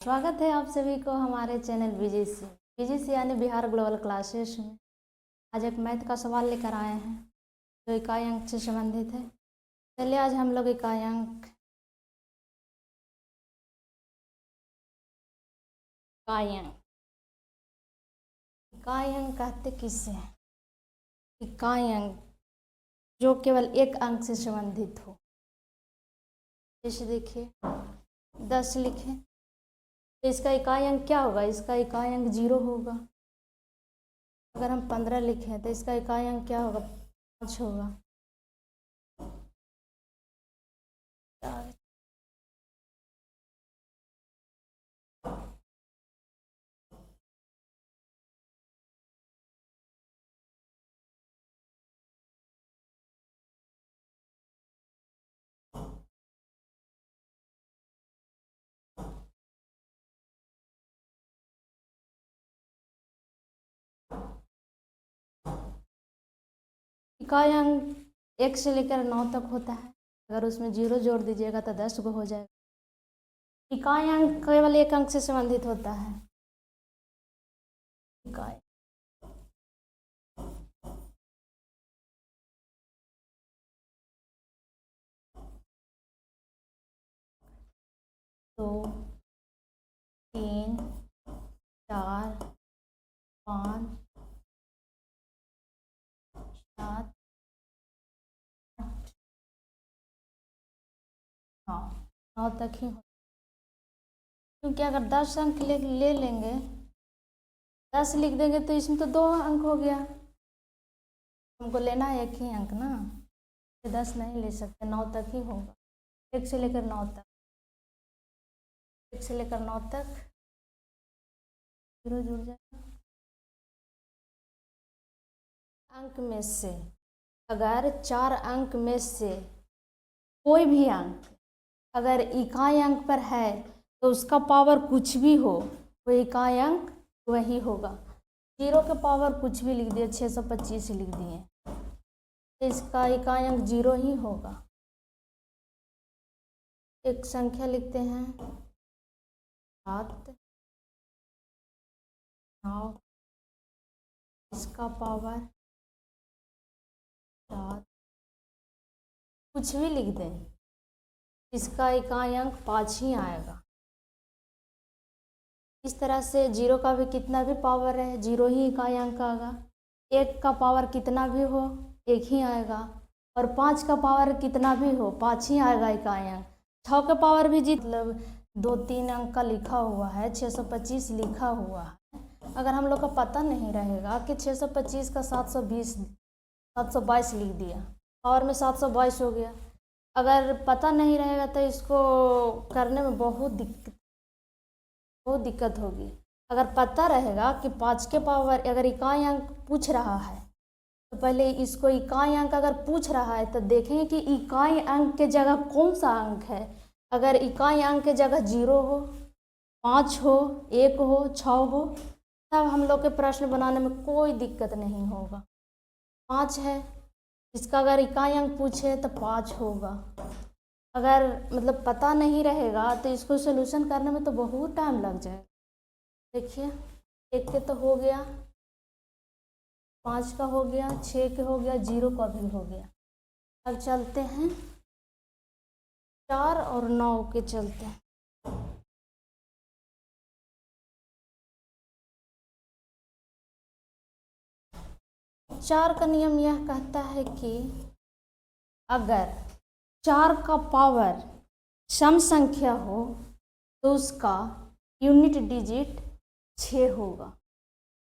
स्वागत है आप सभी को हमारे चैनल बीजीसी यानी बिहार ग्लोबल क्लासेस में। आज एक मैथ का सवाल लेकर आए हैं जो इकाई अंक से संबंधित है। चलिए आज हम लोग इकाई अंक कहते किससे हैं? इकाई अंक जो केवल एक अंक से संबंधित हो। जैसे देखिए 10 लिखें तो इसका इकाई अंक क्या होगा? इसका इकाई अंक 0 होगा। अगर हम 15 लिखें तो इसका इकाई अंक क्या होगा? 5 होगा। इकाई अंक 1 से लेकर 9 तक होता है। अगर उसमें 0 जोड़ दीजिएगा तो 10 को हो जाएगा। इकाई अंक केवल एक अंक से संबंधित होता है। इकाई दो, 3, 4, 5, 7, 8, 9 तक ही हो। क्योंकि अगर 10 अंक ले लेंगे, 10 लिख देंगे तो इसमें तो 2 अंक हो गया। हमको लेना है एक ही अंक ना, 10 नहीं ले सकते, 9 तक ही होगा। 1 से लेकर 9 तक, 1 से लेकर 9 तक 0 जुड़ जाएगा। अंक में से अगर 4 अंक में से कोई भी अंक अगर इकाई अंक पर है तो उसका पावर कुछ भी हो, वो इकाई अंक वही होगा। 0 के पावर कुछ भी लिख दिए, 625 लिख दिए तो इसका इकाई अंक 0 ही होगा। एक संख्या लिखते हैं 7, 9, इसका पावर 7, कुछ भी लिख दें, इसका इकाई अंक 5 ही आएगा। इस तरह से 0 का भी कितना भी पावर है 0 ही इकाई अंक आएगा। 1 का पावर कितना भी हो 1 ही आएगा। और 5 का पावर कितना भी हो 5 ही आएगा इकाई अंक। 6 का पावर भी मतलब 2-3 अंक का लिखा हुआ है, 625 लिखा हुआ है। अगर हम लोग का पता नहीं रहेगा कि 625 का 722 लिख दिया, पावर में 722 हो गया। अगर पता नहीं रहेगा तो इसको करने में बहुत दिक्कत होगी। अगर पता रहेगा कि 5 के पावर अगर इकाई अंक पूछ रहा है तो पहले इसको इकाई अंक अगर पूछ रहा है तो देखेंगे कि इकाई अंक के जगह कौन सा अंक है। अगर इकाई अंक के जगह 0 हो, 5 हो, 1 हो, 6 हो, तब हम लोग के प्रश्न बनाने में कोई दिक्कत नहीं होगा। 5 है, इसका अगर इकाई अंक पूछे तो 5 होगा। अगर मतलब पता नहीं रहेगा तो इसको सोल्यूशन करने में तो बहुत टाइम लग जाएगा। देखिए 1 के तो हो गया, 5 का हो गया, 6 के हो गया, 0 का भी हो गया। अब चलते हैं 4 और 9 के चलते हैं। 4 का नियम यह कहता है कि अगर 4 का पावर सम संख्या हो तो उसका यूनिट डिजिट 6 होगा।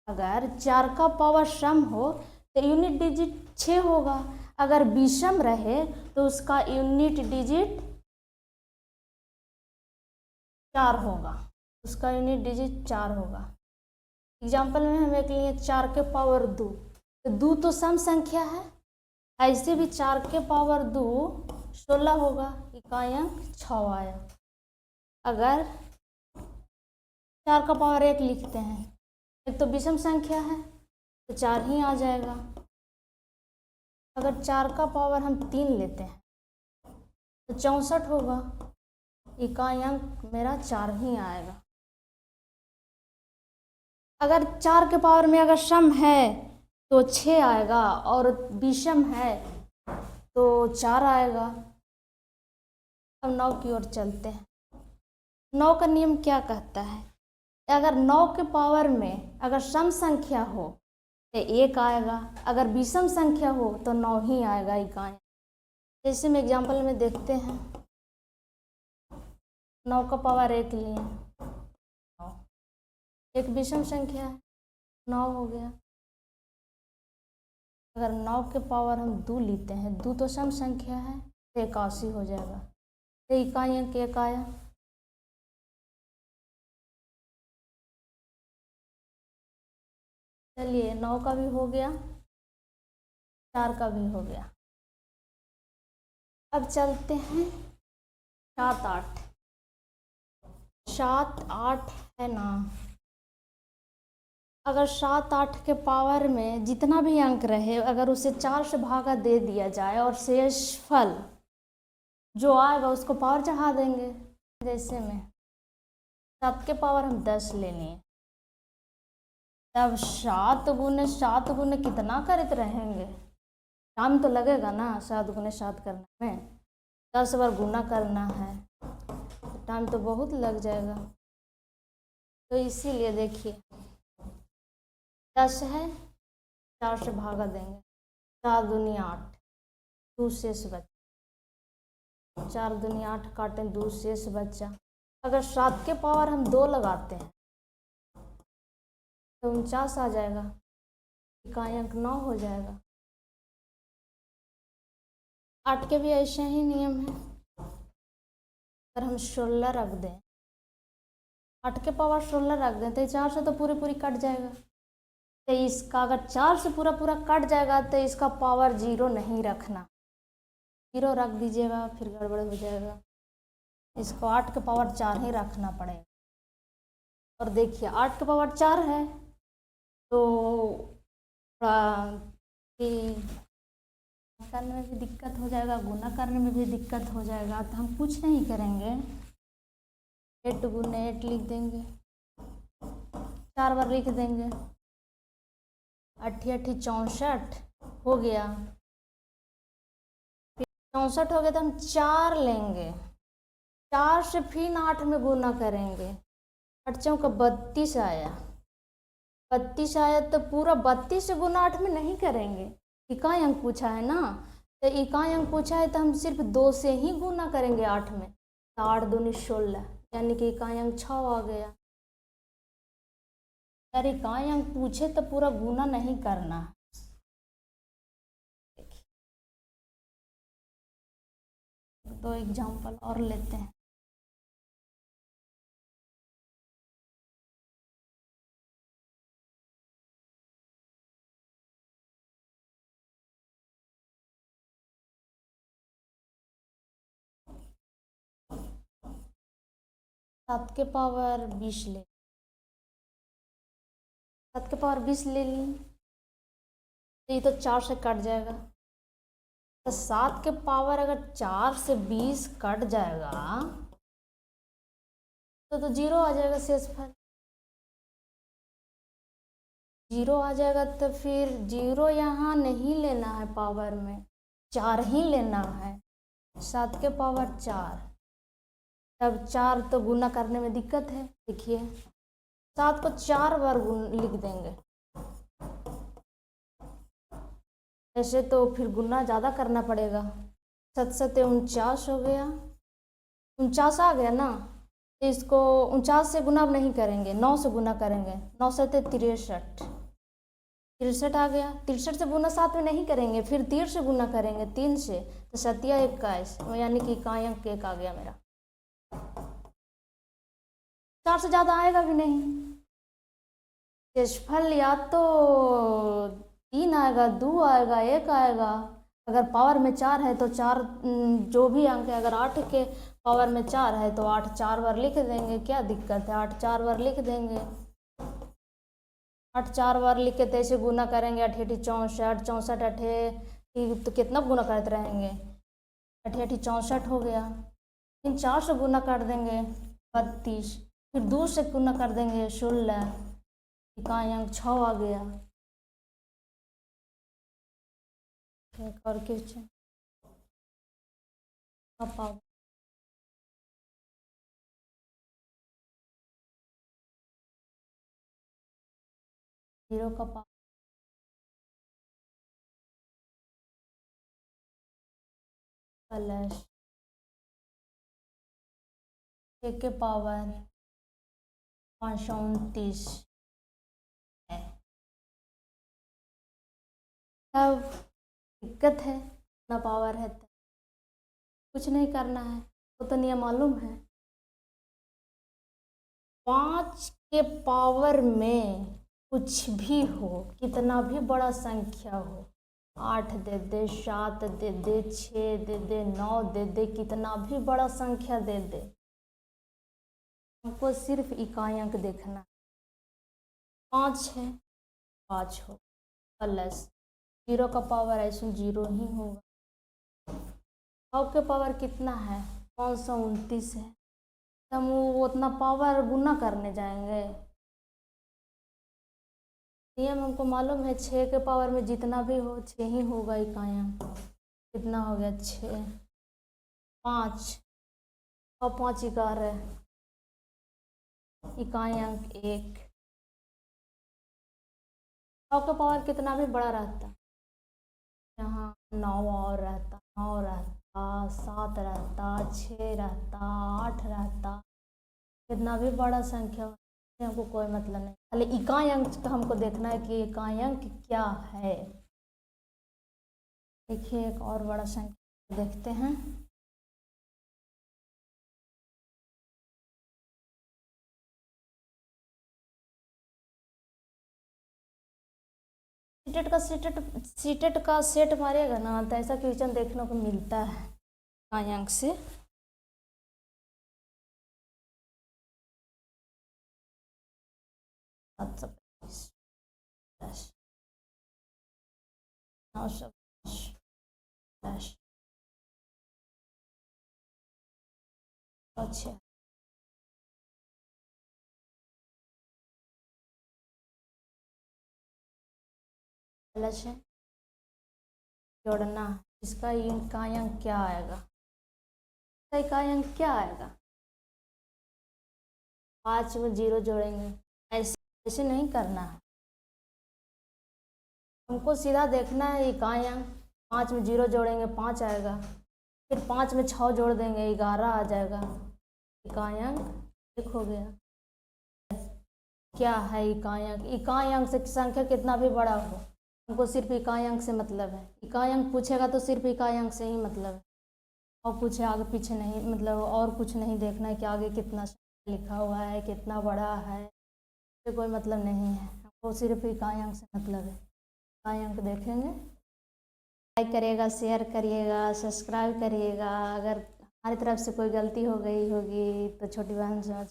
अगर 4 का पावर सम हो तो यूनिट डिजिट 6 होगा। अगर विषम रहे तो उसका यूनिट डिजिट 4 होगा, उसका यूनिट डिजिट 4 होगा। एग्जाम्पल में हम एक लिए 4 के पावर 2, तो 2 तो सम संख्या है, ऐसे भी 4 के पावर 2 16 होगा, इकाई अंक 6 आया। अगर 4 का पावर 1 लिखते हैं, एक तो विषम संख्या है तो 4 ही आ जाएगा। अगर 4 का पावर हम 3 लेते हैं तो 64 होगा, इकाई अंक मेरा 4 ही आएगा। अगर 4 के पावर में अगर सम है तो 6 आएगा, और विषम है तो 4 आएगा। अब 9 की ओर चलते हैं। 9 का नियम क्या कहता है? अगर 9 के पावर में अगर सम संख्या हो तो 1 आएगा, अगर विषम संख्या हो तो 9 ही आएगा इकाई। जैसे में एग्जाम्पल में देखते हैं, 9 का पावर 1 लिए, 9 एक विषम संख्या है, 9 हो गया। अगर 9 के पावर हम 2 लेते हैं, 2 तो सम संख्या है, तो 81 हो जाएगा। तो इकाई अंक 1 आया। चलिए 9 का भी हो गया, 4 का भी हो गया। अब चलते हैं 7 8। 7 8 है ना। अगर 7 8 के पावर में जितना भी अंक रहे, अगर उसे 4 से भागा दे दिया जाए और शेषफल जो आएगा उसको पावर चढ़ा देंगे। जैसे में 7 के पावर हम 10 ले लिए, तब 7 गुने 7 गुने कितना करते रहेंगे? टाइम तो लगेगा ना 7 गुने 7 करने में, 10 बार गुना करना है, टाइम तो बहुत लग जाएगा। तो इसीलिए देखिए 10 है, 4 से भागा देंगे, 4 दूनी 8, 2 शेष बचा, 4 दूनी 8 काटें, 2 शेष बचा। अगर 7 के पावर हम 2 लगाते हैं तो 49 आ जाएगा, इकाई अंक 9 हो जाएगा। 8 के भी ऐसे ही नियम है। अगर हम 16 रख दें, 8 के पावर 16 रख दें तो 4 से तो पूरी पूरी कट जाएगा। तो इसका अगर 4 से पूरा पूरा कट जाएगा तो इसका पावर 0 नहीं रखना, 0 रख दीजिएगा, फिर गड़बड़ हो जाएगा। इसको 8 के पावर 4 ही रखना पड़ेगा। और देखिए 8 के पावर 4 है तो करने में भी दिक्कत हो जाएगा, गुना करने में भी दिक्कत हो जाएगा। तो हम कुछ नहीं करेंगे, 8 गुने 8 लिख देंगे, 4 बार लिख देंगे, 8 8 64 हो गया। 64 हो गया तो हम 4 लेंगे, 4 से फिर 8 में गुना करेंगे, 8 चौका 32 आया, 32 आया तो पूरा 32 से गुना 8 में नहीं करेंगे, इकाई अंक पूछा है ना। तो इकाई अंक पूछा है तो हम सिर्फ 2 से ही गुना करेंगे 8 में, तो 8 दूनी 16, यानी कि इकाई अंक 6 आ गया। यार इकाई अंक पूछे तो पूरा गुना नहीं करना। दो एग्जाम्पल और लेते हैं। सात के पावर 20 ले, 7 के पावर 20 ले ली, तो ये तो 4 से कट जाएगा। तो 7 के पावर अगर 4 से 20 कट जाएगा तो 0 आ जाएगा शेषफल, 0 आ जाएगा। तो फिर 0 यहाँ नहीं लेना है पावर में, 4 ही लेना है। 7 के पावर 4, तब 4 तो गुना करने में दिक्कत है। देखिए 7 को 4 बार लिख देंगे, ऐसे तो फिर गुना ज़्यादा करना पड़ेगा। 7 7 49 हो गया, 49 आ गया ना। तो इसको 49 से गुना अब नहीं करेंगे, 9 से गुना करेंगे, 9 से 63, 63 आ गया। 63 से गुना 7 में नहीं करेंगे, फिर 3 से गुना करेंगे, 3 से, तो 7 21, यानी कि इकाई अंक 1 आ गया मेरा। 4 से ज़्यादा आएगा भी नहीं। शेषफल या तो 3 आएगा, 2 आएगा, 1 आएगा। अगर पावर में 4 है तो 4 जो भी अंक है, अगर 8 के पावर में 4 है तो 8 4 बार लिख देंगे, क्या दिक्कत है, 8 4 बार लिख देंगे। 8 4 बार लिख के तैसे गुना करेंगे, 8 8 64, 64 8 तो कितना गुना करते रहेंगे, 8 8 64 हो गया। फिर 4 से गुना कर देंगे 32, फिर 2 से गुना कर देंगे 16, इकाई अंक 6 आ गया। एक और क्वेश्चन का पावर 0 का पावर प्लस 6 के पावर 529 है। अब दिक्कत है, ना पावर है तो कुछ नहीं करना है, वो तो नियम मालूम है। 5 के पावर में कुछ भी हो, कितना भी बड़ा संख्या हो, 8 दे दे, 7 दे दे, 6 दे दे, 9 दे दे, कितना भी बड़ा संख्या दे दे, हमको सिर्फ इकाई अंक देखना। 5 है, 5 हो प्लस 0 का पावर ऐसे 0 ही होगा। 100 के पावर कितना है? 529 है। तो हम वो उतना पावर गुना करने जाएंगे? नियम हमको मालूम है, 6 के पावर में जितना भी हो 6 ही होगा इकाई अंक। कितना हो गया? 6, 5 और 5 11, इकाई अंक 1। 100 का पावर कितना भी बड़ा रहता, यहाँ 9 और रहता, 9 रहता, 7 रहता, 6 रहता, 8 रहता, कितना भी बड़ा संख्या हो, हमको कोई मतलब नहीं, खाली इकाई अंक का हमको देखना है कि इकाई अंक क्या है। देखिए एक और बड़ा संख्या देखते हैं। सीटेट का सेट मारेगा ना तो ऐसा क्वेश्चन देखने को मिलता है इकाई अंक से। अच्छा, 900 अच्छा, प्लस है जोड़ना, इसका इकाई अंक क्या आएगा? इसका इकाई अंक क्या आएगा? 5 में 0 जोड़ेंगे, ऐसे नहीं करना है, हमको सीधा देखना है इकाई अंक। 5 में 0 जोड़ेंगे 5 आएगा, फिर 5 में 6 जोड़ देंगे 11 आ जाएगा, इकाई अंक 1 हो गया। क्या है इकाई अंक? इकाई अंक से संख्या कितना भी बड़ा हो, हमको सिर्फ इकाई अंक से मतलब है। इकाई अंक पूछेगा तो सिर्फ इकाई अंक से ही मतलब है, और पूछे आगे पीछे नहीं, मतलब और कुछ नहीं देखना है कि आगे कितना लिखा हुआ है, कितना बड़ा है, तो कोई मतलब नहीं है, हमको सिर्फ इकाई अंक से मतलब है। इकाई अंक देखेंगे। लाइक करिएगा, शेयर करिएगा, सब्सक्राइब करिएगा। अगर हमारी तरफ से कोई गलती हो गई होगी तो छोटी बहन समझ,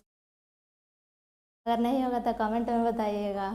अगर नहीं होगा तो कमेंट में बताइएगा।